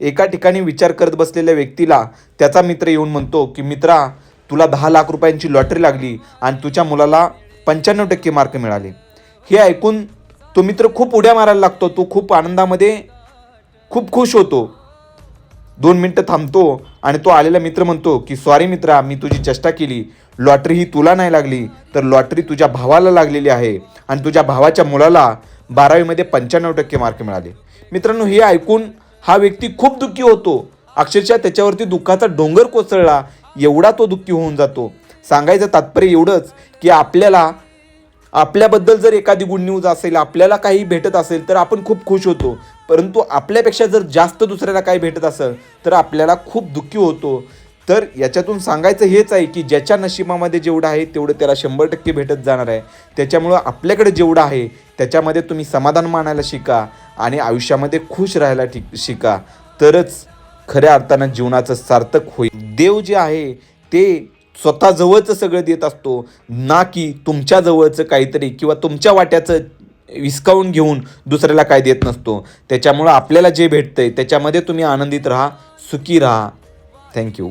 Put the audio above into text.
एका ठिकाणी विचार करत बसलेल्या व्यक्तीला त्याचा मित्र येऊन म्हणतो की मित्रा, तुला 10 लाख रुपयांची लॉटरी लागली आणि तुझ्या मुलाला 95% मार्क मिळाले. हे ऐकून तो मित्र खूप उड्या मारायला लागतो. तो खूप आनंदामध्ये खूप खुश होतो. 2 मिनटं थांबतो आणि तो आलेला मित्र म्हणतो की सॉरी मित्रा, मी तुझी चेष्टा केली. लॉटरी ही तुला नाही लागली, तर लॉटरी तुझ्या भावाला लागलेली आहे आणि तुझ्या भावाच्या मुलाला 12वीमध्ये 95% मार्क मिळाले. मित्रांनो, हे ऐकून हा व्यक्ती खूप दुःखी होतो. अक्षरशः त्याच्यावरती दुःखाचा डोंगर कोसळला एवढा तो दुःखी होऊन जातो. सांगायचं तात्पर्य एवढंच की आपल्याबद्दल जर एखादी गुड न्यूज असेल, आपल्याला काही भेटत असेल तर आपण खूप खुश होतो. परंतु आपल्यापेक्षा जर जास्त दुसऱ्याला काही भेटत असेल तर आपल्याला खूप दुःखी होतो. तर याच्यातून सांगायचं हेच आहे की ज्याच्या नशिबामध्ये जेवढं आहे तेवढं त्याला 100% भेटत जाणार आहे. त्याच्यामुळं आपल्याकडे जेवढं आहे त्याच्यामध्ये तुम्ही समाधान मानायला शिका आणि आयुष्यामध्ये खुश राहायला शिका. तरच खऱ्या अर्थानं जीवनाचं सार्थक होईल. देव जे आहे ते स्वतः जवळचं सगळं देत असतो, ना की तुमच्या जवळचं काहीतरी किंवा तुमच्या वाट्याचं विस्कावून घेऊन दुसऱ्याला काय देत नसतो. त्याच्यामुळं आपल्याला जे भेटतंय त्याच्यामध्ये तुम्ही आनंदित राहा, सुखी राहा. थँक्यू.